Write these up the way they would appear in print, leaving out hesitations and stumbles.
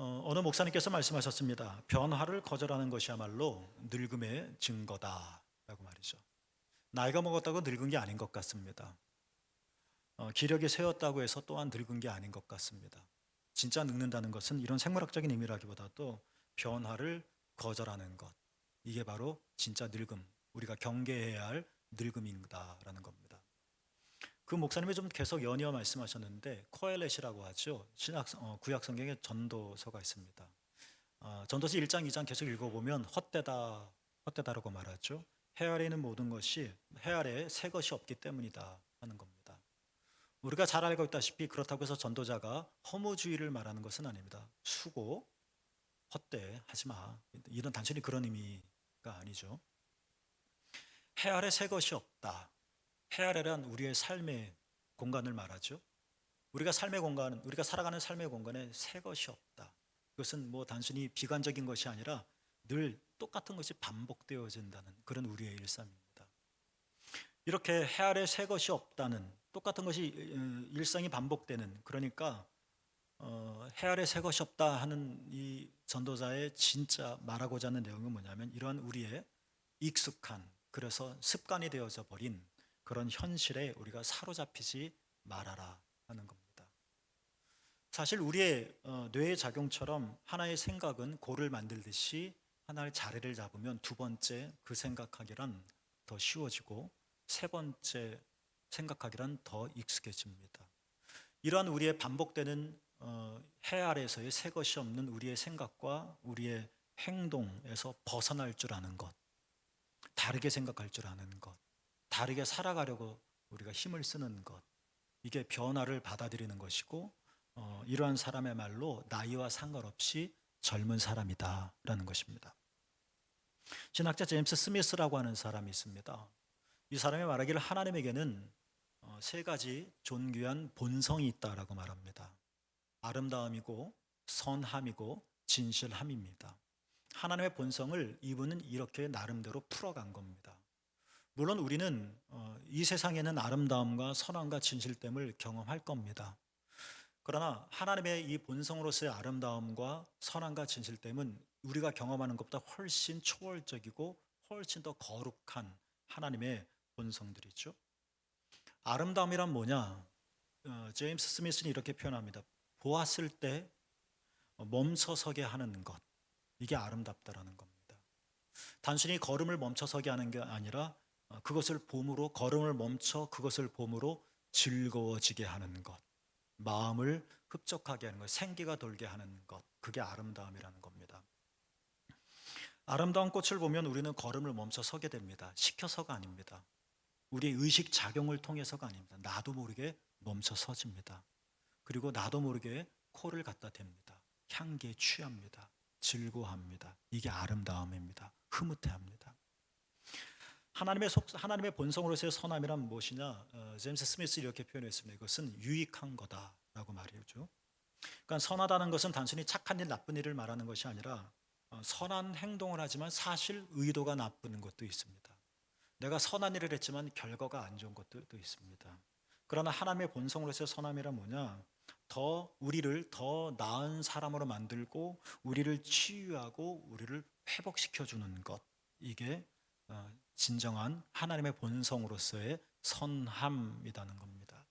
어느 목사님께서 말씀하셨습니다. 변화를 거절하는 것이야말로 늙음의 증거다라고 말이죠. 나이가 먹었다고 늙은 게 아닌 것 같습니다. 기력이 쇠었다고 해서 또한 늙은 게 아닌 것 같습니다. 진짜 늙는다는 것은 이런 생물학적인 의미라기보다도 변화를 거절하는 것. 이게 바로 진짜 늙음, 우리가 경계해야 할 늙음이다라는 겁니다. 그 목사님이 좀 계속 연이어 말씀하셨는데 코엘렛이라고 하죠. 구약 성경에 전도서가 있습니다. 전도서 1장, 2장 계속 읽어보면 헛되다라고 말하죠. 해 아래 있는 모든 것이 해 아래에 새 것이 없기 때문이다 하는 겁니다. 우리가 잘 알고 있다시피 그렇다고 해서 전도자가 허무주의를 말하는 것은 아닙니다. 수고, 헛되이 하지 마. 이런 단순히 그런 의미가 아니죠. 해 아래 새 것이 없다. 해 아래란 우리의 삶의 공간을 말하죠. 우리가 살아가는 삶의 공간에 새 것이 없다. 그것은 뭐 단순히 비관적인 것이 아니라 늘 똑같은 것이 반복되어진다는 그런 우리의 일상입니다. 이렇게 해 아래 새 것이 없다는 똑같은 것이 일상이 반복되는 그러니까 해 아래 새 것이 없다 하는 이 전도자의 진짜 말하고자 하는 내용은 뭐냐면 이러한 우리의 익숙한 그래서 습관이 되어져 버린 그런 현실에 우리가 사로잡히지 말아라 하는 겁니다. 사실 우리의 뇌의 작용처럼 하나의 생각은 골을 만들듯이 하나의 자리를 잡으면 두 번째 그 생각하기란 더 쉬워지고 세 번째 생각하기란 더 익숙해집니다. 이러한 우리의 반복되는 해 아래에서의 새 것이 없는 우리의 생각과 우리의 행동에서 벗어날 줄 아는 것, 다르게 생각할 줄 아는 것, 다르게 살아가려고 우리가 힘을 쓰는 것, 이게 변화를 받아들이는 것이고 이러한 사람의 말로 나이와 상관없이 젊은 사람이다라는 것입니다. 신학자 제임스 스미스라고 하는 사람이 있습니다. 이 사람이 말하기를 하나님에게는 세 가지 존귀한 본성이 있다라고 말합니다. 아름다움이고 선함이고 진실함입니다. 하나님의 본성을 이분은 이렇게 나름대로 풀어간 겁니다. 물론 우리는 이 세상에는 아름다움과 선함과 진실됨을 경험할 겁니다. 그러나 하나님의 이 본성으로서의 아름다움과 선함과 진실됨은 우리가 경험하는 것보다 훨씬 초월적이고 훨씬 더 거룩한 하나님의 본성들이죠. 아름다움이란 뭐냐? 제임스 스미스는 이렇게 표현합니다. 보았을 때 멈춰서게 하는 것. 이게 아름답다라는 겁니다. 단순히 걸음을 멈춰서게 하는 게 아니라 그것을 봄으로 걸음을 멈춰 그것을 봄으로 즐거워지게 하는 것. 마음을 흡족하게 하는 것, 생기가 돌게 하는 것. 그게 아름다움이라는 겁니다. 아름다운 꽃을 보면 우리는 걸음을 멈춰 서게 됩니다. 시켜서가 아닙니다. 우리의 의식 작용을 통해서가 아닙니다. 나도 모르게 멈춰 서집니다. 그리고 나도 모르게 코를 갖다 댑니다. 향기에 취합니다. 즐거워합니다. 이게 아름다움입니다. 흐뭇해합니다. 하나님의 본성으로서의 선함이란 무엇이냐? 제임스 스미스 이렇게 표현했습니다. 이것은 유익한 거다라고 말이죠. 그러니까 선하다는 것은 단순히 착한 일, 나쁜 일을 말하는 것이 아니라 선한 행동을 하지만 사실 의도가 나쁜 것도 있습니다. 내가 선한 일을 했지만 결과가 안 좋은 것도 있습니다. 그러나 하나님의 본성으로서의 선함이란 뭐냐? 우리를 더 나은 사람으로 만들고 우리를 치유하고 우리를 회복시켜 주는 것. 이게 진정한 하나님의 본성으로서의 선함이라는 겁니다.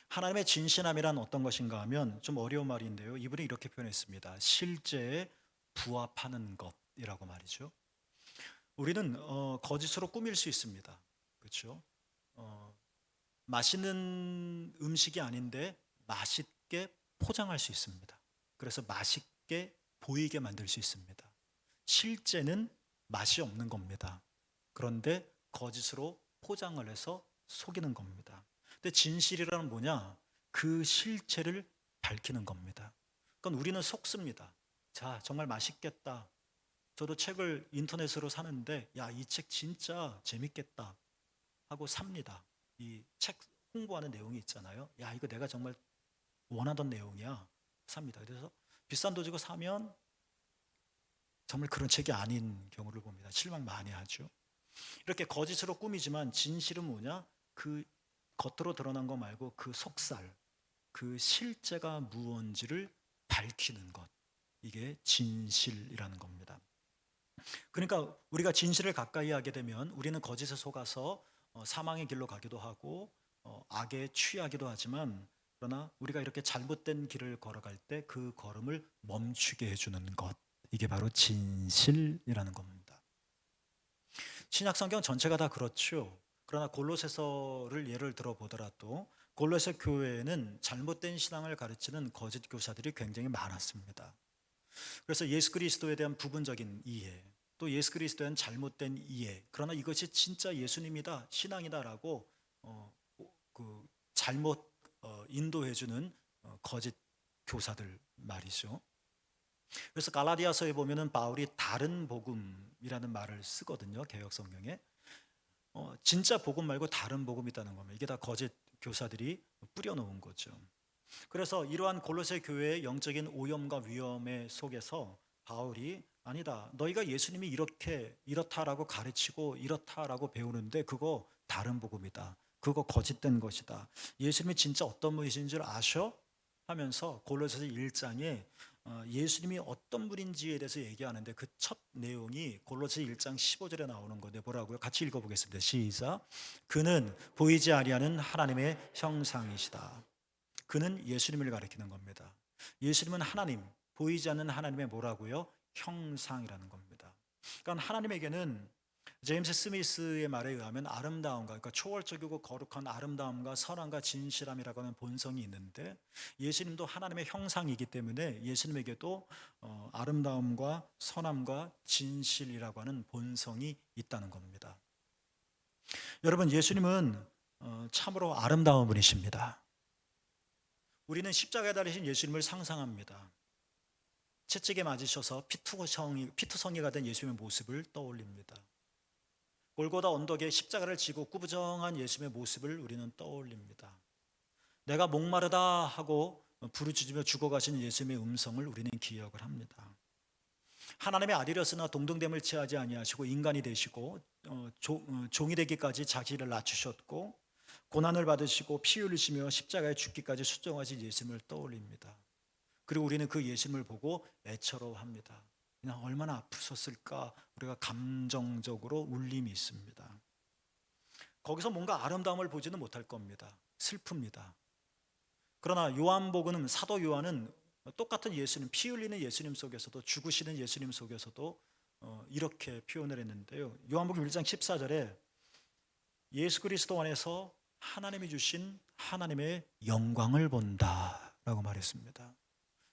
하나님의 진실함이란 어떤 것인가 하면 좀 어려운 말인데요. 이분이 이렇게 표현했습니다. 실제에 부합하는 것이라고 말이죠. 우리는 거짓으로 꾸밀 수 있습니다. 그렇죠? 맛있는 음식이 아닌데 맛있게 포장할 수 있습니다. 그래서 맛있게 보이게 만들 수 있습니다. 실제는 맛이 없는 겁니다. 그런데 거짓으로 포장을 해서 속이는 겁니다. 근데 진실이라는 뭐냐? 그 실체를 밝히는 겁니다. 그러니까 우리는 속습니다. 자, 정말 맛있겠다. 저도 책을 인터넷으로 사는데, 야, 이 책 진짜 재밌겠다 하고 삽니다. 이 책 홍보하는 내용이 있잖아요. 야, 이거 내가 정말 원하던 내용이야. 삽니다. 그래서 비싼 돈 주고 사면 정말 그런 책이 아닌 경우를 봅니다. 실망 많이 하죠. 이렇게 거짓으로 꾸미지만 진실은 뭐냐? 그 겉으로 드러난 거 말고 그 속살, 그 실제가 무언지를 밝히는 것. 이게 진실이라는 겁니다. 그러니까 우리가 진실을 가까이 하게 되면 우리는 거짓에 속아서 사망의 길로 가기도 하고 악에 취하기도 하지만, 그러나 우리가 이렇게 잘못된 길을 걸어갈 때 그 걸음을 멈추게 해주는 것, 이게 바로 진실이라는 겁니다. 신약 성경 전체가 다 그렇죠. 그러나 골로새서를 예를 들어 보더라도 골로새 교회에는 잘못된 신앙을 가르치는 거짓 교사들이 굉장히 많았습니다. 그래서 예수 그리스도에 대한 부분적인 이해, 또 예수 그리스도에 대한 잘못된 이해, 그러나 이것이 진짜 예수님이다, 신앙이다라고 잘못 인도해주는 거짓 교사들 말이죠. 그래서 갈라디아서에 보면은 바울이 다른 복음이라는 말을 쓰거든요, 개역 성경에. 진짜 복음 말고 다른 복음이 있다는 겁니다. 이게 다 거짓 교사들이 뿌려놓은 거죠. 그래서 이러한 골로새 교회의 영적인 오염과 위험의 속에서 바울이 아니다, 너희가 예수님이 이렇다라고 가르치고 이렇다라고 배우는데 그거 다른 복음이다, 그거 거짓된 것이다, 예수님이 진짜 어떤 분이신 줄 아셔? 하면서 골로새서 1장에 예수님이 어떤 분인지에 대해서 얘기하는데 그 첫 내용이 골로새 1장 15절에 나오는 건데 뭐라고요? 같이 읽어보겠습니다. 시작. 그는 보이지 아니하는 하나님의 형상이시다. 그는 예수님을 가리키는 겁니다. 예수님은 하나님, 보이지 않는 하나님의 뭐라고요? 형상이라는 겁니다. 그러니까 하나님에게는 제임스 스미스의 말에 의하면 아름다움과, 그러니까 초월적이고 거룩한 아름다움과 선함과 진실함이라고 하는 본성이 있는데, 예수님도 하나님의 형상이기 때문에 예수님에게도 아름다움과 선함과 진실이라고 하는 본성이 있다는 겁니다. 여러분, 예수님은 참으로 아름다운 분이십니다. 우리는 십자가에 달리신 예수님을 상상합니다. 채찍에 맞으셔서 피투성이가 된 예수님의 모습을 떠올립니다. 골고다 언덕에 십자가를 지고 꾸부정한 예수님의 모습을 우리는 떠올립니다. 내가 목마르다 하고 부르짖으며 죽어가신 예수님의 음성을 우리는 기억을 합니다. 하나님의 아들이었으나 동등됨을 취하지 아니하시고 인간이 되시고 종이 되기까지 자기를 낮추셨고 고난을 받으시고 피 흘리시며 십자가에 죽기까지 순종하신 예수님을 떠올립니다. 그리고 우리는 그 예수님을 보고 애처로워합니다. 그냥 얼마나 아프셨을까, 우리가 감정적으로 울림이 있습니다. 거기서 뭔가 아름다움을 보지는 못할 겁니다. 슬픕니다. 그러나 요한복음 사도 요한은 똑같은 예수님, 피 흘리는 예수님 속에서도, 죽으시는 예수님 속에서도 이렇게 표현을 했는데요. 요한복음 1장 14절에 예수 그리스도 안에서 하나님이 주신 하나님의 영광을 본다라고 말했습니다.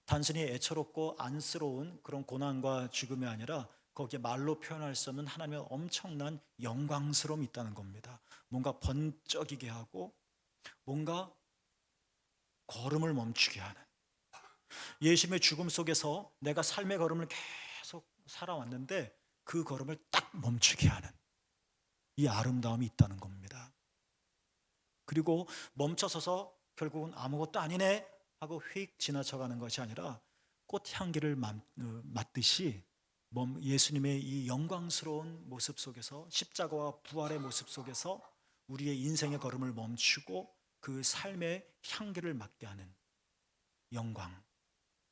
단순히 애처롭고 안쓰러운 그런 고난과 죽음이 아니라 거기에 말로 표현할 수 없는 하나님의 엄청난 영광스러움이 있다는 겁니다. 뭔가 번쩍이게 하고 뭔가 걸음을 멈추게 하는, 예수님의 죽음 속에서 내가 삶의 걸음을 계속 살아왔는데 그 걸음을 딱 멈추게 하는 이 아름다움이 있다는 겁니다. 그리고 멈춰서서 결국은 아무것도 아니네 하고 휙 지나쳐가는 것이 아니라 꽃향기를 맡듯이 예수님의 이 영광스러운 모습 속에서, 십자가와 부활의 모습 속에서 우리의 인생의 걸음을 멈추고 그 삶의 향기를 맡게 하는 영광,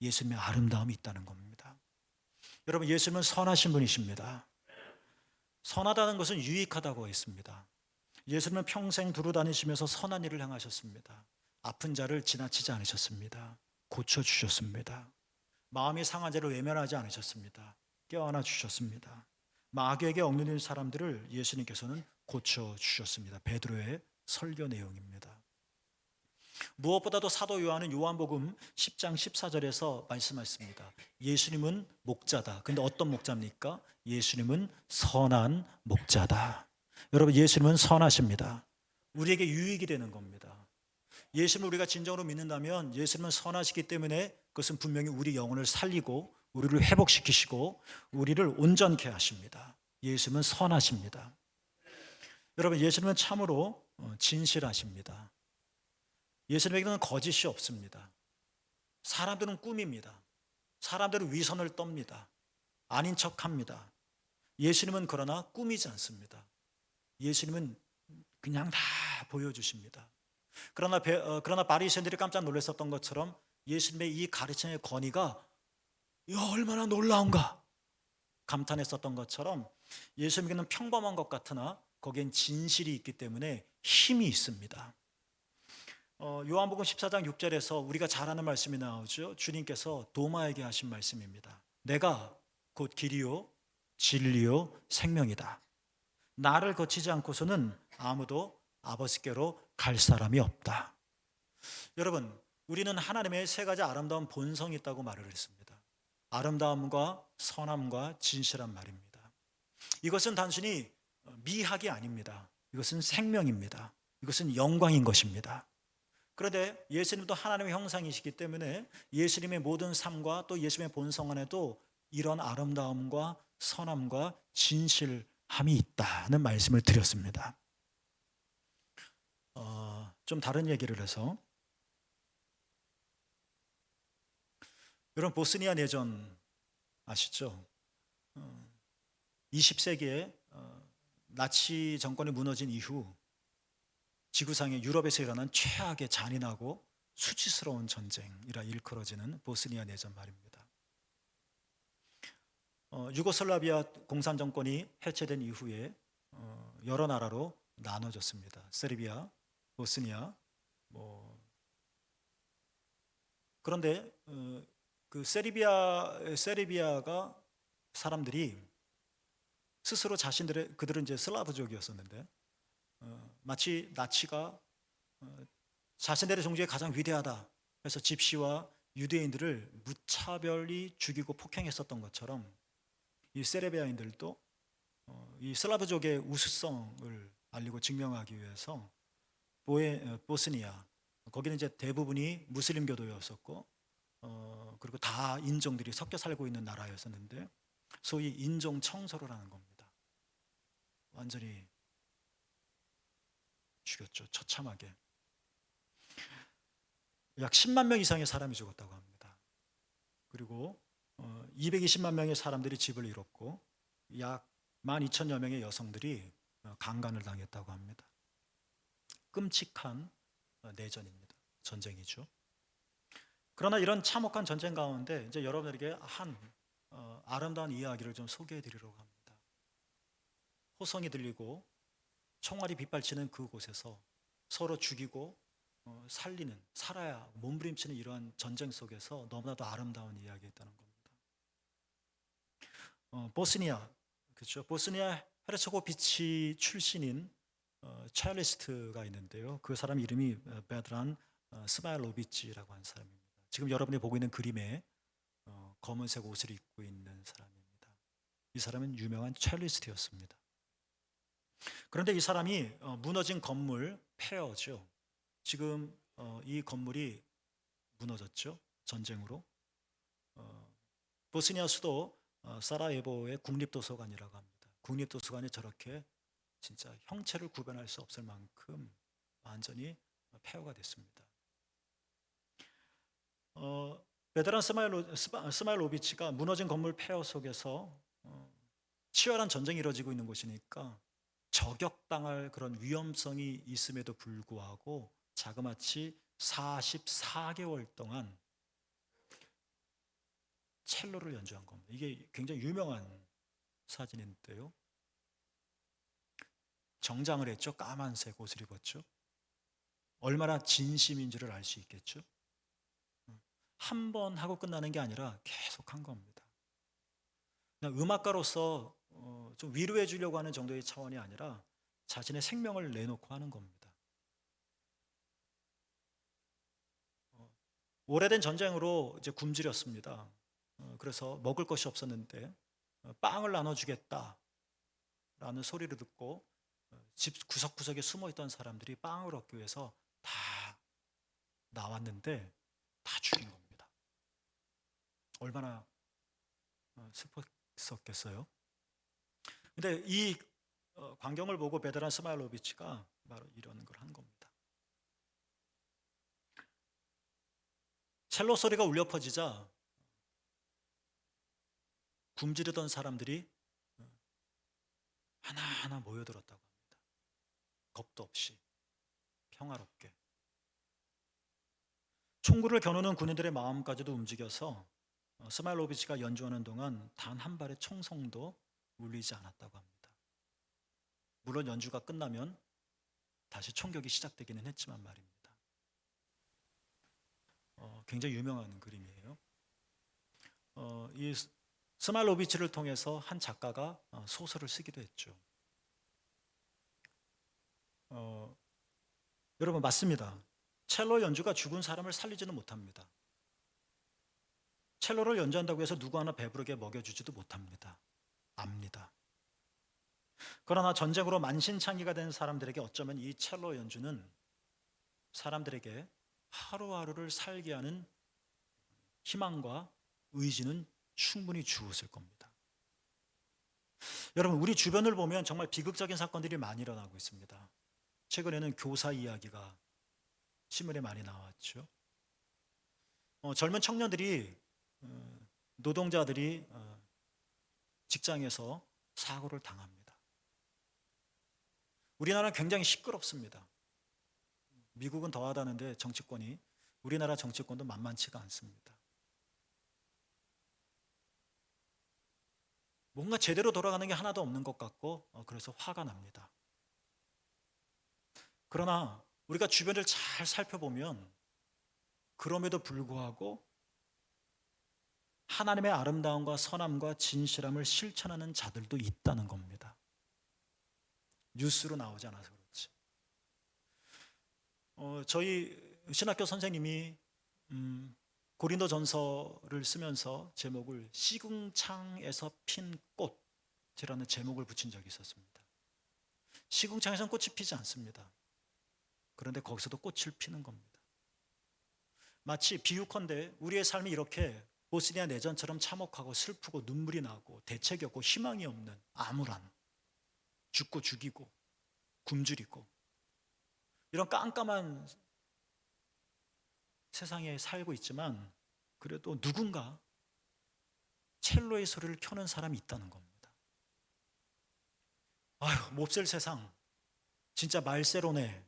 예수님의 아름다움이 있다는 겁니다. 여러분, 예수님은 선하신 분이십니다. 선하다는 것은 유익하다고 했습니다. 예수님은 평생 두루 다니시면서 선한 일을 행하셨습니다. 아픈 자를 지나치지 않으셨습니다. 고쳐주셨습니다. 마음이 상한 자를 외면하지 않으셨습니다. 껴안아 주셨습니다. 마귀에게 억눌린 사람들을 예수님께서는 고쳐주셨습니다. 베드로의 설교 내용입니다. 무엇보다도 사도 요한은 요한복음 10장 14절에서 말씀하셨습니다. 예수님은 목자다. 근데 어떤 목자입니까? 예수님은 선한 목자다. 여러분, 예수님은 선하십니다. 우리에게 유익이 되는 겁니다. 예수님을 우리가 진정으로 믿는다면 예수님은 선하시기 때문에 그것은 분명히 우리 영혼을 살리고 우리를 회복시키시고 우리를 온전케 하십니다. 예수님은 선하십니다. 여러분, 예수님은 참으로 진실하십니다. 예수님에게는 거짓이 없습니다. 사람들은 꾸밉니다. 사람들은 위선을 떱니다. 아닌 척합니다. 예수님은 그러나 꾸미지 않습니다. 예수님은 그냥 다 보여주십니다. 그러나 바리새인들이 깜짝 놀랐었던 것처럼 예수님의 이 가르침의 권위가 이야, 얼마나 놀라운가 감탄했었던 것처럼 예수 믿기는 평범한 것 같으나 거기엔 진실이 있기 때문에 힘이 있습니다. 요한복음 14장 6절에서 우리가 잘 아는 말씀이 나오죠. 주님께서 도마에게 하신 말씀입니다. 내가 곧 길이요 진리요 생명이다. 나를 거치지 않고서는 아무도 아버지께로 갈 사람이 없다. 여러분, 우리는 하나님의 세 가지 아름다운 본성이 있다고 말을 했습니다. 아름다움과 선함과 진실한 말입니다. 이것은 단순히 미학이 아닙니다. 이것은 생명입니다. 이것은 영광인 것입니다. 그런데 예수님도 하나님의 형상이시기 때문에 예수님의 모든 삶과 또 예수님의 본성 안에도 이런 아름다움과 선함과 진실함이 있다는 말씀을 드렸습니다. 좀 다른 얘기를 해서, 여러분 보스니아 내전 아시죠? 20세기에 나치 정권이 무너진 이후 지구상의 유럽에서 일어난 최악의 잔인하고 수치스러운 전쟁이라 일컬어지는 보스니아 내전 말입니다. 유고슬라비아 공산 정권이 해체된 이후에 여러 나라로 나눠졌습니다. 세르비아, 보스니아, 그런데 그 세르비아가 사람들이 스스로 그들은 이제 슬라브족이었었는데 마치 나치가 자신들의 종족이 가장 위대하다 해서 집시와 유대인들을 무차별히 죽이고 폭행했었던 것처럼 이 세르비아인들도 이 슬라브족의 우수성을 알리고 증명하기 위해서 보스니아, 거기는 이제 대부분이 무슬림교도였었고 그리고 다 인종들이 섞여 살고 있는 나라였었는데 소위 인종 청소를 하는 겁니다. 완전히 죽였죠. 처참하게. 약 10만 명 이상의 사람이 죽었다고 합니다. 그리고 220만 명의 사람들이 집을 잃었고 약 12,000여 명의 여성들이 강간을 당했다고 합니다. 끔찍한 내전입니다. 전쟁이죠. 그러나 이런 참혹한 전쟁 가운데 이제 여러분들에게 한 아름다운 이야기를 좀 소개해 드리려고 합니다. 호성이 들리고 총알이 빗발치는 그곳에서 서로 죽이고 살아야 몸부림치는 이러한 전쟁 속에서 너무나도 아름다운 이야기가 있다는 겁니다. 보스니아, 그렇죠? 보스니아 헤르체고비치 출신인 첼리스트가 있는데요. 그 사람 이름이 베드란 스마일로비치라고 하는 사람입니다. 지금 여러분이 보고 있는 그림에 검은색 옷을 입고 있는 사람입니다. 이 사람은 유명한 첼리스트였습니다. 그런데 이 사람이 무너진 건물 폐허죠. 지금 이 건물이 무너졌죠. 전쟁으로. 보스니아 수도 사라예보의 국립도서관이라고 합니다. 국립도서관이 저렇게 진짜 형체를 구별할 수 없을 만큼 완전히 폐허가 됐습니다. 베드란 스마일로비치가 무너진 건물 폐허 속에서 치열한 전쟁이 이루어지고 있는 곳이니까 저격당할 그런 위험성이 있음에도 불구하고 자그마치 44개월 동안 첼로를 연주한 겁니다. 이게 굉장히 유명한 사진인데요. 정장을 했죠. 까만색 옷을 입었죠. 얼마나 진심인지를 알 수 있겠죠. 한 번 하고 끝나는 게 아니라 계속 한 겁니다. 그냥 음악가로서 좀 위로해 주려고 하는 정도의 차원이 아니라 자신의 생명을 내놓고 하는 겁니다. 오래된 전쟁으로 이제 굶주렸습니다. 그래서 먹을 것이 없었는데 빵을 나눠주겠다라는 소리를 듣고 집 구석구석에 숨어있던 사람들이 빵을 얻기 위해서 다 나왔는데 다 죽인 겁니다. 얼마나 슬펐었겠어요. 근데 이 광경을 보고 베드란 스마일로비치가 바로 이런 걸 한 겁니다. 첼로 소리가 울려 퍼지자 굶주리던 사람들이 하나하나 모여들었다고 합니다. 겁도 없이 평화롭게. 총구를 겨누는 군인들의 마음까지도 움직여서 스마일로비치가 연주하는 동안 단 한 발의 총성도 울리지 않았다고 합니다. 물론 연주가 끝나면 다시 총격이 시작되기는 했지만 말입니다. 굉장히 유명한 그림이에요. 이 스마일로비치를 통해서 한 작가가 소설을 쓰기도 했죠. 여러분 맞습니다. 첼로 연주가 죽은 사람을 살리지는 못합니다. 첼로를 연주한다고 해서 누구 하나 배부르게 먹여주지도 못합니다. 압니다. 그러나 전쟁으로 만신창이가 된 사람들에게 어쩌면 이 첼로 연주는 사람들에게 하루하루를 살게 하는 희망과 의지는 충분히 주었을 겁니다. 여러분, 우리 주변을 보면 정말 비극적인 사건들이 많이 일어나고 있습니다. 최근에는 교사 이야기가 신문에 많이 나왔죠. 젊은 청년들이 노동자들이 직장에서 사고를 당합니다. 우리나라는 굉장히 시끄럽습니다. 미국은 더하다는데 정치권이 우리나라 정치권도 만만치가 않습니다. 뭔가 제대로 돌아가는 게 하나도 없는 것 같고 그래서 화가 납니다. 그러나 우리가 주변을 잘 살펴보면 그럼에도 불구하고 하나님의 아름다움과 선함과 진실함을 실천하는 자들도 있다는 겁니다. 뉴스로 나오지 않아서 그렇지. 저희 신학교 선생님이 고린도전서를 쓰면서 제목을 시궁창에서 핀 꽃이라는 제목을 붙인 적이 있었습니다. 시궁창에서는 꽃이 피지 않습니다. 그런데 거기서도 꽃을 피는 겁니다. 마치 비유컨대 우리의 삶이 이렇게 보스니아 내전처럼 참혹하고 슬프고 눈물이 나고 대책이 없고 희망이 없는 암울한, 죽고 죽이고 굶주리고 이런 깜깜한 세상에 살고 있지만 그래도 누군가 첼로의 소리를 켜는 사람이 있다는 겁니다. 아휴, 몹쓸 세상, 진짜 말세로네.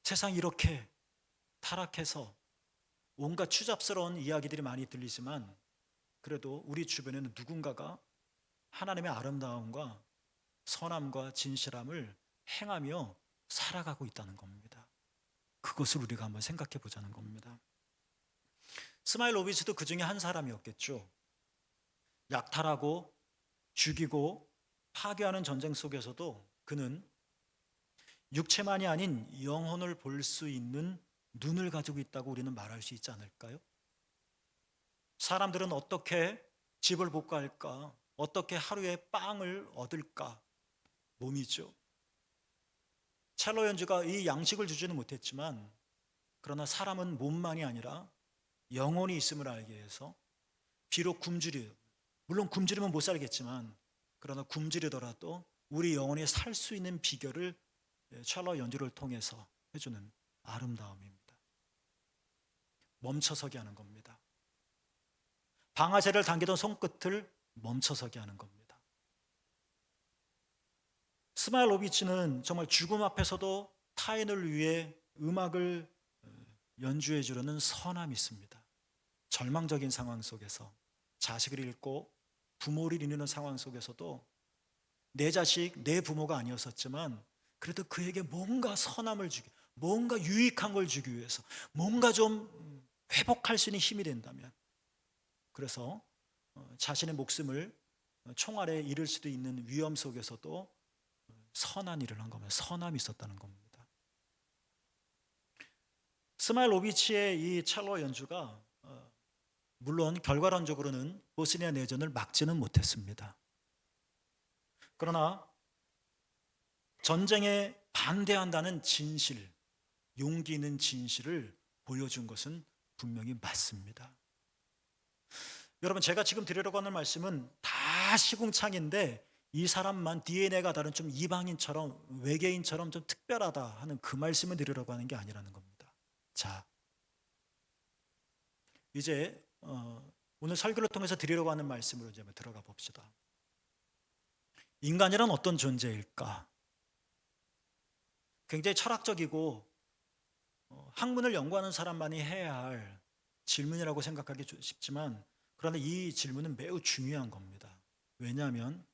세상이 이렇게 타락해서 온갖 추잡스러운 이야기들이 많이 들리지만 그래도 우리 주변에는 누군가가 하나님의 아름다움과 선함과 진실함을 행하며 살아가고 있다는 겁니다. 그것을 우리가 한번 생각해 보자는 겁니다. 스마일로비치도 그 중에 한 사람이었겠죠. 약탈하고 죽이고 파괴하는 전쟁 속에서도 그는 육체만이 아닌 영혼을 볼 수 있는 눈을 가지고 있다고 우리는 말할 수 있지 않을까요? 사람들은 어떻게 집을 복구할까? 어떻게 하루에 빵을 얻을까? 몸이죠. 첼로 연주가 이 양식을 주지는 못했지만 그러나 사람은 몸만이 아니라 영혼이 있음을 알게 해서 비록 물론 굶주리면 못 살겠지만 그러나 굶주리더라도 우리 영혼이 살 수 있는 비결을 첼로 연주를 통해서 해주는 아름다움입니다. 멈춰서게 하는 겁니다. 방아쇠를 당기던 손끝을 멈춰서게 하는 겁니다. 스마일로비치는 정말 죽음 앞에서도 타인을 위해 음악을 연주해 주려는 선함이 있습니다. 절망적인 상황 속에서 자식을 잃고 부모를 잃는 상황 속에서도 내 자식, 내 부모가 아니었었지만 그래도 그에게 뭔가 선함을 주기, 뭔가 유익한 걸 주기 위해서 뭔가 좀 회복할 수 있는 힘이 된다면 그래서 자신의 목숨을 총알에 잃을 수도 있는 위험 속에서도 선한 일을 한 겁니다. 선함이 있었다는 겁니다. 스마일로비치의 이 첼로 연주가 물론 결과론적으로는 보스니아 내전을 막지는 못했습니다. 그러나 전쟁에 반대한다는 진실, 용기 있는 진실을 보여준 것은 분명히 맞습니다. 여러분, 제가 지금 드리려고 하는 말씀은 다 시궁창인데 이 사람만 DNA가 다른 좀 이방인처럼 외계인처럼 좀 특별하다 하는 그 말씀을 드리려고 하는 게 아니라는 겁니다. 자, 이제 오늘 설교를 통해서 드리려고 하는 말씀으로 이제 들어가 봅시다. 인간이란 어떤 존재일까? 굉장히 철학적이고 학문을 연구하는 사람만이 해야 할 질문이라고 생각하기 쉽지만 그런데 이 질문은 매우 중요한 겁니다. 왜냐하면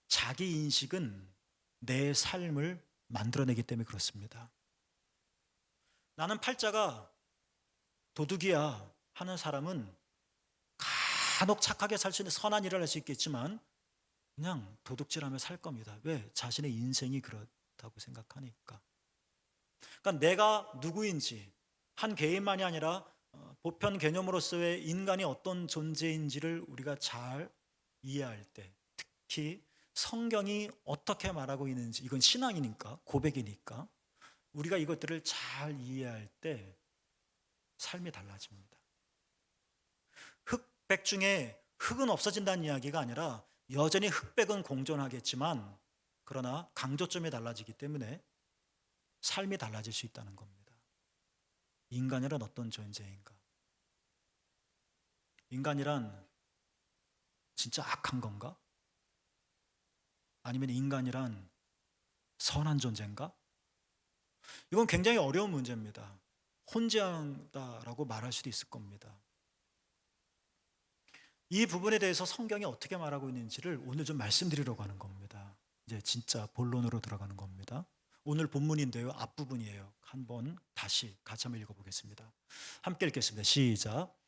자기 인식은 내 삶을 만들어내기 때문에 그렇습니다. 나는 팔자가 도둑이야 하는 사람은 간혹 착하게 살 수 있는 선한 일을 할 수 있겠지만 그냥 도둑질하며 살 겁니다. 왜? 자신의 인생이 그렇다고 생각하니까. 그러니까 내가 누구인지 한 개인만이 아니라 보편 개념으로서의 인간이 어떤 존재인지를 우리가 잘 이해할 때, 특히 성경이 어떻게 말하고 있는지, 이건 신앙이니까, 고백이니까 우리가 이것들을 잘 이해할 때 삶이 달라집니다. 흑백 중에 흑은 없어진다는 이야기가 아니라 여전히 흑백은 공존하겠지만 그러나 강조점이 달라지기 때문에 삶이 달라질 수 있다는 겁니다. 인간이란 어떤 존재인가? 인간이란 진짜 악한 건가? 아니면 인간이란 선한 존재인가? 이건 굉장히 어려운 문제입니다. 혼재한다라고 말할 수도 있을 겁니다. 이 부분에 대해서 성경이 어떻게 말하고 있는지를 오늘 좀 말씀드리려고 하는 겁니다. 이제 진짜 본론으로 들어가는 겁니다. 오늘 본문인데요, 앞부분이에요. 한번 다시 같이 한번 읽어보겠습니다. 함께 읽겠습니다. 시작.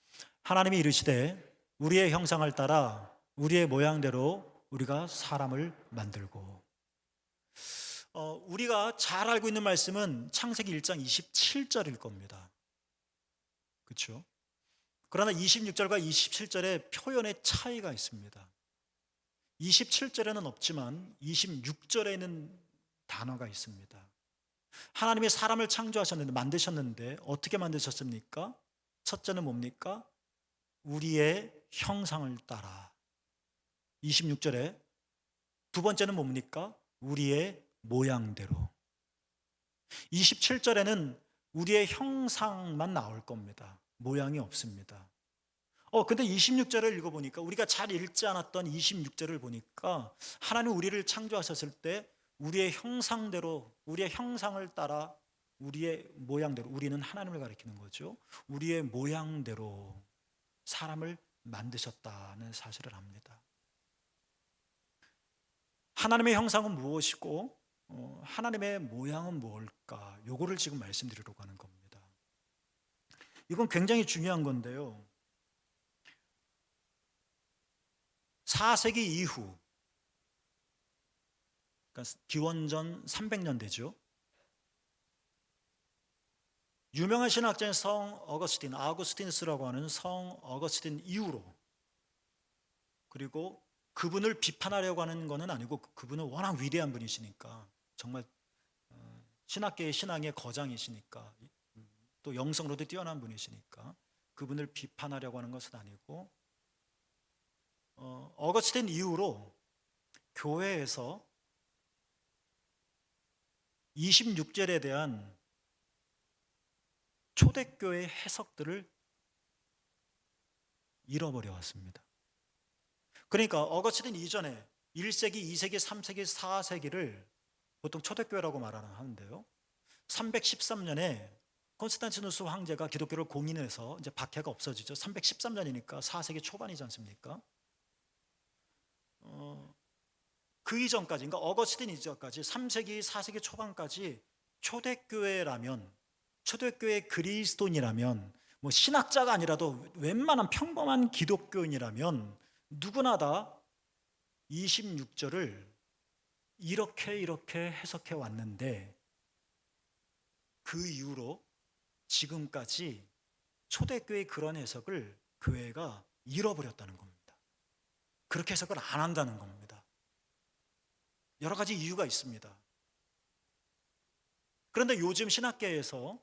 하나님이 이르시되 우리의 형상을 따라 우리의 모양대로 우리가 사람을 만들고. 우리가 잘 알고 있는 말씀은 창세기 1장 27절일 겁니다. 그렇죠? 그러나 26절과 27절의 표현의 차이가 있습니다. 27절에는 없지만 26절에는 단어가 있습니다. 하나님이 사람을 창조하셨는데, 만드셨는데 어떻게 만드셨습니까? 첫째는 뭡니까? 우리의 형상을 따라. 26절에 두 번째는 뭡니까? 우리의 모양대로. 27절에는 우리의 형상만 나올 겁니다. 모양이 없습니다. 근데 26절을 읽어보니까, 우리가 잘 읽지 않았던 26절을 보니까 하나님 우리를 창조하셨을 때 우리의 형상대로, 우리의 형상을 따라 우리의 모양대로, 우리는 하나님을 가리키는 거죠. 우리의 모양대로 사람을 만드셨다는 사실을 압니다. 하나님의 형상은 무엇이고 하나님의 모양은 뭘까? 요거를 지금 말씀드리려고 하는 겁니다. 이건 굉장히 중요한 건데요. 4세기 이후, 그러니까 기원전 300년 되죠. 유명한 신학자인 성 어거스틴, 아우구스티누스라고 하는 성 어거스틴 이후로, 그리고 그분을 비판하려고 하는 것은 아니고 그분은 워낙 위대한 분이시니까, 정말 신학계의 신앙의 거장이시니까, 또 영성으로도 뛰어난 분이시니까 그분을 비판하려고 하는 것은 아니고, 어거스틴 이후로 교회에서 26절에 대한 초대교회 해석들을 잃어버려 왔습니다. 그러니까 어거스틴 이전에 1세기, 2세기, 3세기, 4세기를 보통 초대교회라고 말하는데요. 313년에 콘스탄티누스 황제가 기독교를 공인해서 이제 박해가 없어지죠. 313년이니까 4세기 초반이지 않습니까? 그 이전까지, 그러니까 어거스틴 이전까지 3세기, 4세기 초반까지 초대교회라면, 초대교회 그리스도인이라면, 뭐 신학자가 아니라도 웬만한 평범한 기독교인이라면 누구나 다 26절을 이렇게 해석해 왔는데, 그 이후로 지금까지 초대교회의 그런 해석을 교회가 잃어버렸다는 겁니다. 그렇게 해석을 안 한다는 겁니다. 여러 가지 이유가 있습니다. 그런데 요즘 신학계에서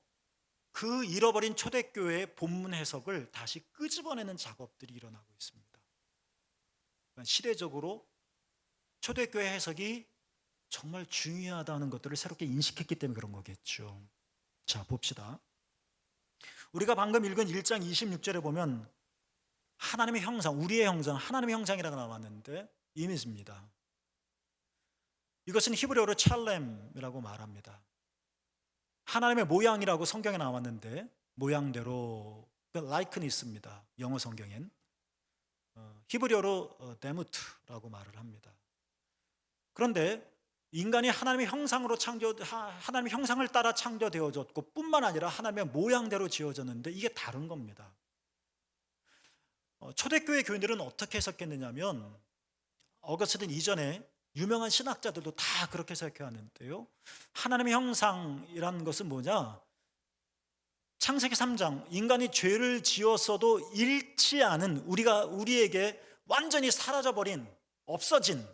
그 잃어버린 초대교회의 본문 해석을 다시 끄집어내는 작업들이 일어나고 있습니다. 그러니까 시대적으로 초대교회 해석이 정말 중요하다는 것들을 새롭게 인식했기 때문에 그런 거겠죠. 자, 봅시다. 우리가 방금 읽은 1장 26절에 보면 하나님의 형상, 우리의 형상, 하나님의 형상이라고 나왔는데 이미지입니다. 이것은 히브리어로 찰렘이라고 말합니다. 하나님의 모양이라고 성경에 나왔는데 모양대로, like는 있습니다. 영어 성경엔. 히브리어로 데무트라고 말을 합니다. 그런데 인간이 하나님의 형상으로 하나님의 형상을 따라 창조되어졌고 뿐만 아니라 하나님의 모양대로 지어졌는데 이게 다른 겁니다. 초대교회 교인들은 어떻게 해석했느냐면 어거스틴 이전에 유명한 신학자들도 다 그렇게 해석해 왔는데요. 하나님의 형상이라는 것은 뭐냐? 창세기 3장 인간이 죄를 지었어도 잃지 않은 우리에게 완전히 사라져버린 없어진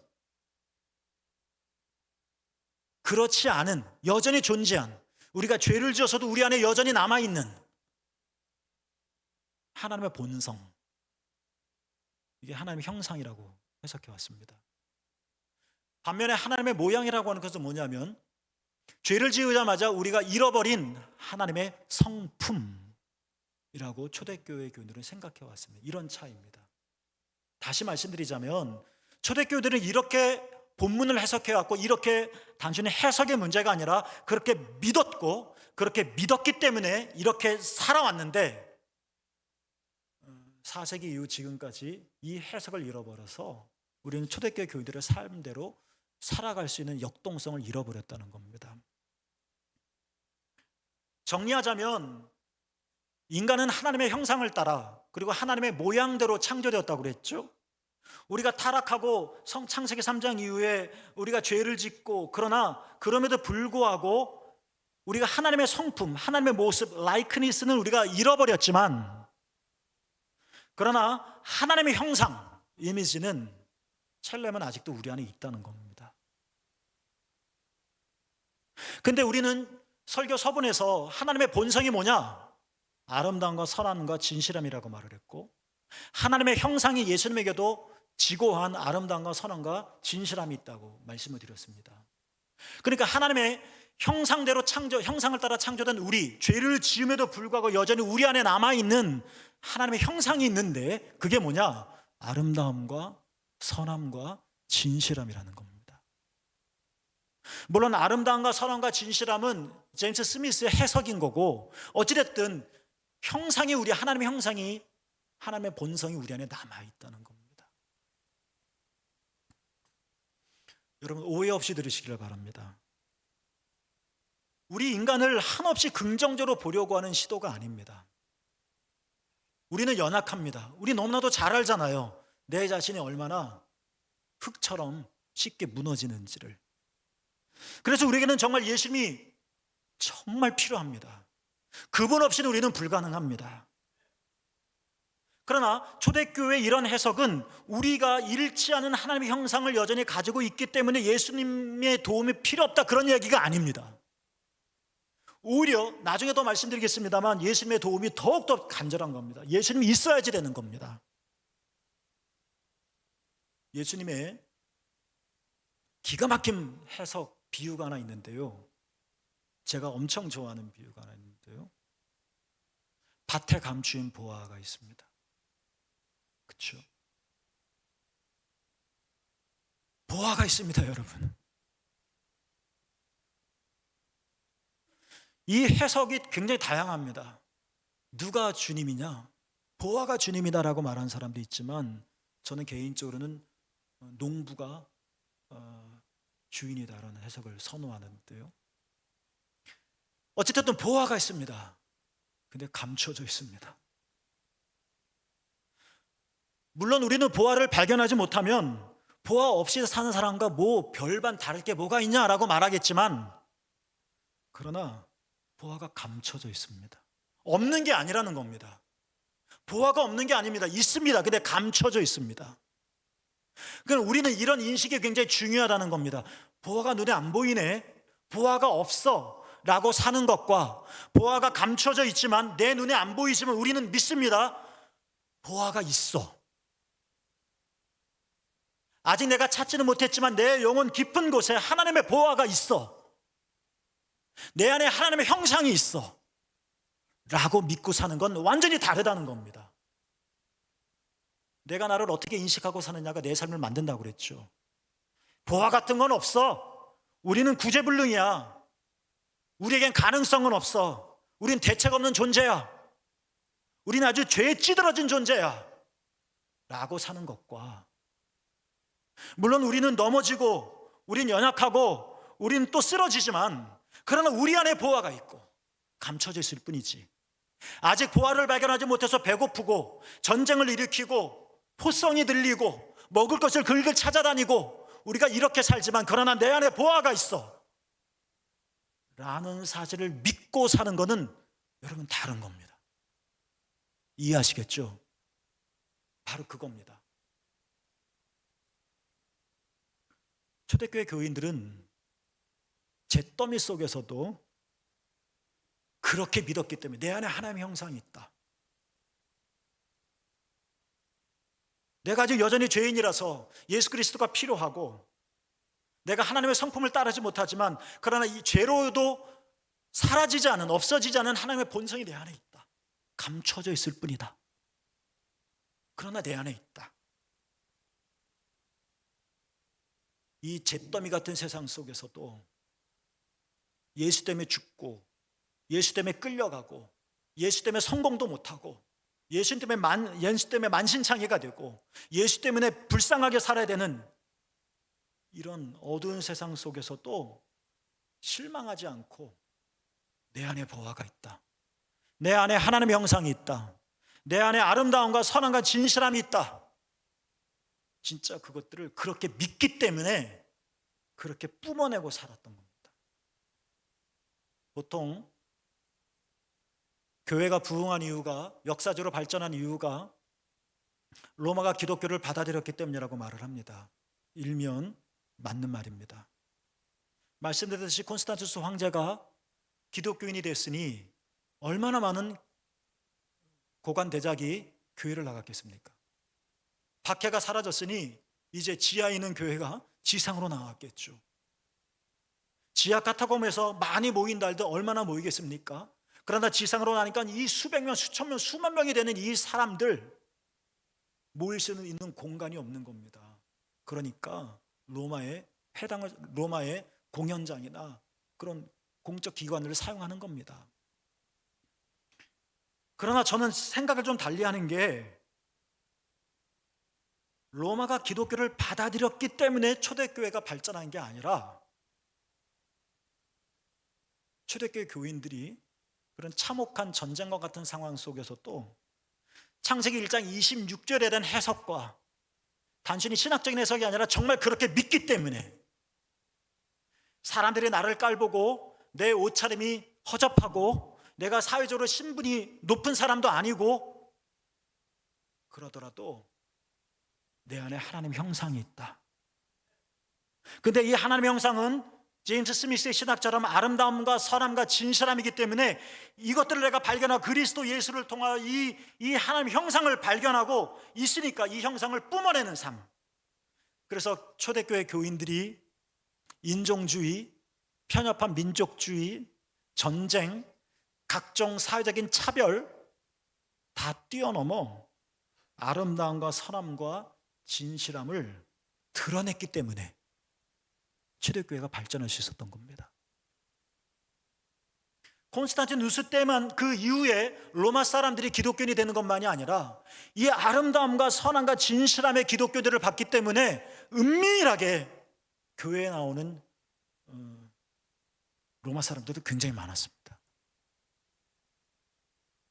그렇지 않은 여전히 존재한 우리가 죄를 지어서도 우리 안에 여전히 남아있는 하나님의 본성 이게 하나님의 형상이라고 해석해 왔습니다. 반면에 하나님의 모양이라고 하는 것은 뭐냐면 죄를 지으자마자 우리가 잃어버린 하나님의 성품이라고 초대교회 교인들은 생각해 왔습니다. 이런 차이입니다. 다시 말씀드리자면 초대교회들은 이렇게 본문을 해석해 왔고 이렇게 단순히 해석의 문제가 아니라 그렇게 믿었고 그렇게 믿었기 때문에 이렇게 살아왔는데 4세기 이후 지금까지 이 해석을 잃어버려서 우리는 초대교회 교인들의 삶대로 살아갈 수 있는 역동성을 잃어버렸다는 겁니다. 정리하자면 인간은 하나님의 형상을 따라 그리고 하나님의 모양대로 창조되었다고 그랬죠. 우리가 타락하고 창세기 3장 이후에 우리가 죄를 짓고 그러나 그럼에도 불구하고 우리가 하나님의 성품, 하나님의 모습, 라이크니스는 우리가 잃어버렸지만 그러나 하나님의 형상, 이미지는 첼렘은 아직도 우리 안에 있다는 겁니다. 근데 우리는 설교 서문에서 하나님의 본성이 뭐냐? 아름다움과 선함과 진실함이라고 말을 했고 하나님의 형상이 예수님에게도 지고한 아름다움과 선함과 진실함이 있다고 말씀을 드렸습니다. 그러니까 하나님의 형상대로 형상을 따라 창조된 우리, 죄를 지음에도 불구하고 여전히 우리 안에 남아있는 하나님의 형상이 있는데 그게 뭐냐? 아름다움과 선함과 진실함이라는 겁니다. 물론 아름다움과 선함과 진실함은 제임스 스미스의 해석인 거고 어찌됐든 하나님의 형상이 하나님의 본성이 우리 안에 남아있다는 겁니다. 여러분 오해 없이 들으시기를 바랍니다. 우리 인간을 한없이 긍정적으로 보려고 하는 시도가 아닙니다. 우리는 연약합니다. 우리 너무나도 잘 알잖아요. 내 자신이 얼마나 흙처럼 쉽게 무너지는지를. 그래서 우리에게는 정말 예수님이 정말 필요합니다. 그분 없이는 우리는 불가능합니다. 그러나 초대교회의 이런 해석은 우리가 잃지 않은 하나님의 형상을 여전히 가지고 있기 때문에 예수님의 도움이 필요 없다 그런 이야기가 아닙니다. 오히려 나중에 더 말씀드리겠습니다만 예수님의 도움이 더욱더 간절한 겁니다. 예수님이 있어야지 되는 겁니다. 예수님의 기가 막힌 해석 비유가 하나 있는데요. 제가 엄청 좋아하는 비유가 하나 있는데요. 밭에 감추인 보아가 있습니다. 그렇죠? 보아가 있습니다, 여러분. 이 해석이 굉장히 다양합니다. 누가 주님이냐? 보아가 주님이다라고 말하는 사람도 있지만 저는 개인적으로는 농부가 주인이다라는 해석을 선호하는데요. 어쨌든 보아가 있습니다. 근데 감춰져 있습니다. 물론 우리는 보아를 발견하지 못하면 보아 없이 사는 사람과 뭐 별반 다를 게 뭐가 있냐라고 말하겠지만 그러나 보아가 감춰져 있습니다. 없는 게 아니라는 겁니다. 보아가 없는 게 아닙니다. 있습니다. 근데 감춰져 있습니다. 그러니까 우리는 이런 인식이 굉장히 중요하다는 겁니다. 보아가 눈에 안 보이네, 보아가 없어 라고 사는 것과 보아가 감춰져 있지만 내 눈에 안 보이지만 우리는 믿습니다. 보아가 있어. 아직 내가 찾지는 못했지만 내 영혼 깊은 곳에 하나님의 보아가 있어. 내 안에 하나님의 형상이 있어 라고 믿고 사는 건 완전히 다르다는 겁니다. 내가 나를 어떻게 인식하고 사느냐가 내 삶을 만든다고 그랬죠. 보아 같은 건 없어. 우리는 구제불능이야. 우리에겐 가능성은 없어. 우린 대책 없는 존재야. 우린 아주 죄에 찌들어진 존재야. 라고 사는 것과, 물론 우리는 넘어지고 우린 연약하고 우린 또 쓰러지지만, 그러나 우리 안에 보화가 있고 감춰져 있을 뿐이지, 아직 보화를 발견하지 못해서 배고프고 전쟁을 일으키고 포성이 들리고 먹을 것을 긁을 찾아다니고 우리가 이렇게 살지만, 그러나 내 안에 보화가 있어 라는 사실을 믿고 사는 것은 여러분 다른 겁니다. 이해하시겠죠? 바로 그겁니다. 초대교회 교인들은 잿더미 속에서도 그렇게 믿었기 때문에 내 안에 하나님의 형상이 있다. 내가 아직 여전히 죄인이라서 예수 그리스도가 필요하고, 내가 하나님의 성품을 따르지 못하지만 그러나 이 죄로도 사라지지 않은, 없어지지 않은 하나님의 본성이 내 안에 있다. 감춰져 있을 뿐이다. 그러나 내 안에 있다. 이 잿더미 같은 세상 속에서도 예수 때문에 죽고, 예수 때문에 끌려가고, 예수 때문에 성공도 못하고, 예수 때문에 만신창이가 되고, 예수 때문에 불쌍하게 살아야 되는 이런 어두운 세상 속에서도 실망하지 않고 내 안에 보화가 있다. 내 안에 하나님의 형상이 있다. 내 안에 아름다움과 선함과 진실함이 있다. 진짜 그것들을 그렇게 믿기 때문에 그렇게 뿜어내고 살았던 겁니다. 보통 교회가 부흥한 이유가, 역사적으로 발전한 이유가 로마가 기독교를 받아들였기 때문이라고 말을 합니다. 일면 맞는 말입니다. 말씀드렸듯이 콘스탄티누스 황제가 기독교인이 됐으니 얼마나 많은 고관 대작이 교회를 나갔겠습니까? 박해가 사라졌으니 이제 지하에 있는 교회가 지상으로 나왔겠죠. 지하 카타콤에서 많이 모인다 할때 얼마나 모이겠습니까? 그러나 지상으로 나니까 이 수백 명, 수천 명, 수만 명이 되는 이 사람들 모일 수 있는 공간이 없는 겁니다. 그러니까 로마의 공연장이나 그런 공적 기관을 사용하는 겁니다. 그러나 저는 생각을 좀 달리하는 게, 로마가 기독교를 받아들였기 때문에 초대교회가 발전한 게 아니라, 초대교회 교인들이 그런 참혹한 전쟁과 같은 상황 속에서도 창세기 1장 26절에 대한 해석과, 단순히 신학적인 해석이 아니라 정말 그렇게 믿기 때문에, 사람들이 나를 깔보고 내 옷차림이 허접하고 내가 사회적으로 신분이 높은 사람도 아니고 그러더라도 내 안에 하나님 형상이 있다. 근데 이 하나님 형상은 제임스 스미스의 신학처럼 아름다움과 선함과 진실함이기 때문에 이것들을 내가 발견하고 그리스도 예수를 통하여 이 하나님 형상을 발견하고 있으니까 이 형상을 뿜어내는 삶. 그래서 초대교회 교인들이 인종주의, 편협한 민족주의, 전쟁, 각종 사회적인 차별 다 뛰어넘어 아름다움과 선함과 진실함을 드러냈기 때문에 초대교회가 발전할 수 있었던 겁니다. 콘스탄티누스 때만, 그 이후에 로마 사람들이 기독교인이 되는 것만이 아니라 이 아름다움과 선함과 진실함의 기독교들을 받기 때문에 은밀하게 교회에 나오는 로마 사람들도 굉장히 많았습니다.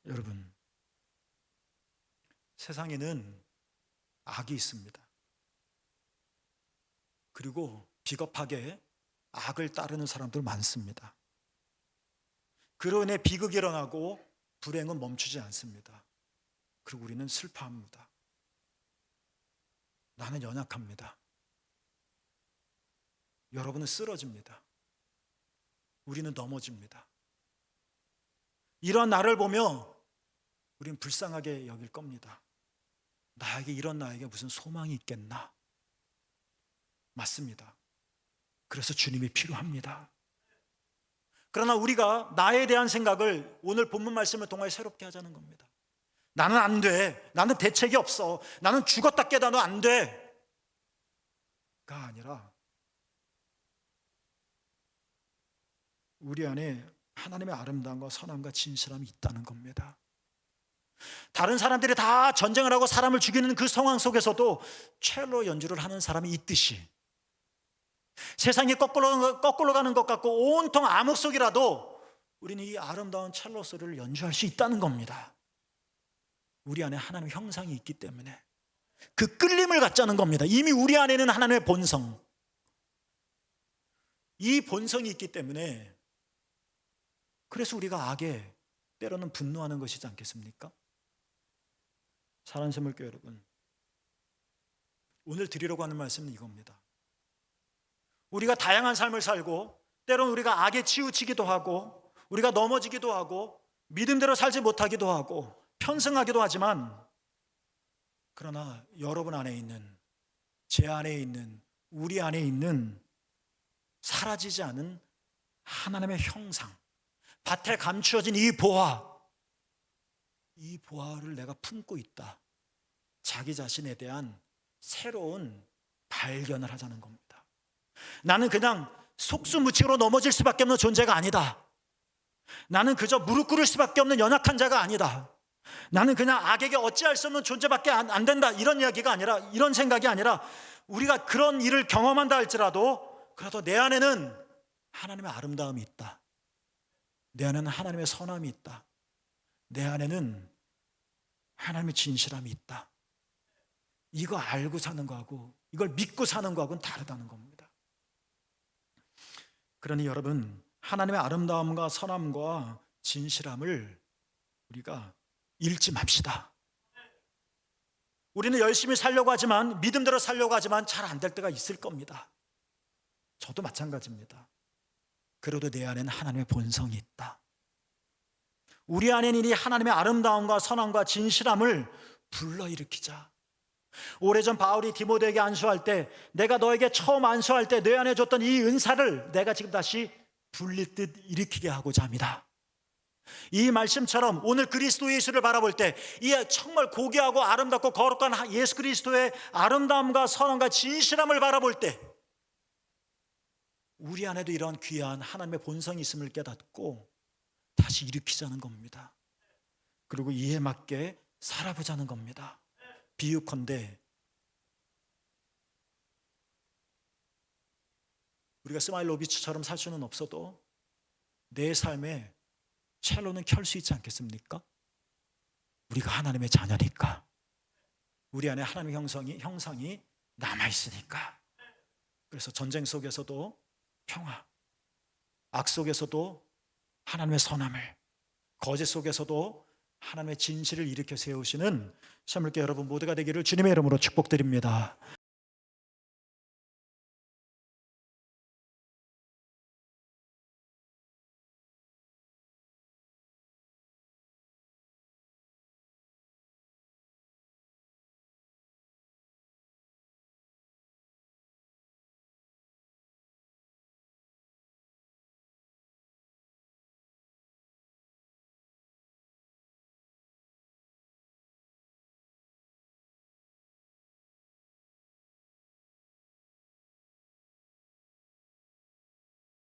여러분, 세상에는 악이 있습니다. 그리고 비겁하게 악을 따르는 사람들 많습니다. 그로 인해 비극이 일어나고 불행은 멈추지 않습니다. 그리고 우리는 슬퍼합니다. 나는 연약합니다. 여러분은 쓰러집니다. 우리는 넘어집니다. 이런 나를 보며 우리는 불쌍하게 여길 겁니다. 이런 나에게 무슨 소망이 있겠나? 맞습니다. 그래서 주님이 필요합니다. 그러나 우리가 나에 대한 생각을 오늘 본문 말씀을 통해 새롭게 하자는 겁니다. 나는 안 돼. 나는 대책이 없어. 나는 죽었다 깨달아도 안 돼. 가 아니라 우리 안에 하나님의 아름다움과 선함과 진실함이 있다는 겁니다. 다른 사람들이 다 전쟁을 하고 사람을 죽이는 그 상황 속에서도 첼로 연주를 하는 사람이 있듯이 세상이 거꾸로 가는 것 같고 온통 암흑 속이라도 우리는 이 아름다운 첼로 소리를 연주할 수 있다는 겁니다. 우리 안에 하나님의 형상이 있기 때문에 그 끌림을 갖자는 겁니다. 이미 우리 안에는 하나님의 본성, 이 본성이 있기 때문에 그래서 우리가 악에 때로는 분노하는 것이지 않겠습니까? 사랑하는 새물교회 여러분, 오늘 드리려고 하는 말씀은 이겁니다. 우리가 다양한 삶을 살고 때로는 우리가 악에 치우치기도 하고 우리가 넘어지기도 하고 믿음대로 살지 못하기도 하고 편승하기도 하지만, 그러나 여러분 안에 있는, 제 안에 있는, 우리 안에 있는 사라지지 않은 하나님의 형상, 밭에 감추어진 이 보화를 내가 품고 있다. 자기 자신에 대한 새로운 발견을 하자는 겁니다. 나는 그냥 속수무책으로 넘어질 수밖에 없는 존재가 아니다. 나는 그저 무릎 꿇을 수밖에 없는 연약한 자가 아니다. 나는 그냥 악에게 어찌할 수 없는 존재밖에 안 된다. 이런 이야기가 아니라, 이런 생각이 아니라, 우리가 그런 일을 경험한다 할지라도 그래도 내 안에는 하나님의 아름다움이 있다. 내 안에는 하나님의 선함이 있다. 내 안에는 하나님의 진실함이 있다. 이거 알고 사는 거하고 이걸 믿고 사는 거하고는 다르다는 겁니다. 그러니 여러분, 하나님의 아름다움과 선함과 진실함을 우리가 잃지 맙시다. 우리는 열심히 살려고 하지만, 믿음대로 살려고 하지만 잘 안 될 때가 있을 겁니다. 저도 마찬가지입니다. 그래도 내 안에는 하나님의 본성이 있다. 우리 안에는 이 하나님의 아름다움과 선함과 진실함을 불러일으키자. 오래전 바울이 디모데에게 안수할 때, 내가 너에게 처음 안수할 때 내 안에 줬던 이 은사를 내가 지금 다시 불릴 듯 일으키게 하고자 합니다. 이 말씀처럼 오늘 그리스도 예수를 바라볼 때, 이 정말 고귀하고 아름답고 거룩한 예수 그리스도의 아름다움과 선함과 진실함을 바라볼 때 우리 안에도 이러한 귀한 하나님의 본성이 있음을 깨닫고 다시 일으키자는 겁니다. 그리고 이에 맞게 살아보자는 겁니다. 비유컨대 우리가 스마일 로비츠처럼 살 수는 없어도 내 삶에 첼로는 켤 수 있지 않겠습니까? 우리가 하나님의 자녀니까, 우리 안에 하나님의 형상이 남아있으니까. 그래서 전쟁 속에서도 평화, 악 속에서도 하나님의 선함을, 거짓 속에서도 하나님의 진실을 일으켜 세우시는 새물교회 여러분 모두가 되기를 주님의 이름으로 축복드립니다.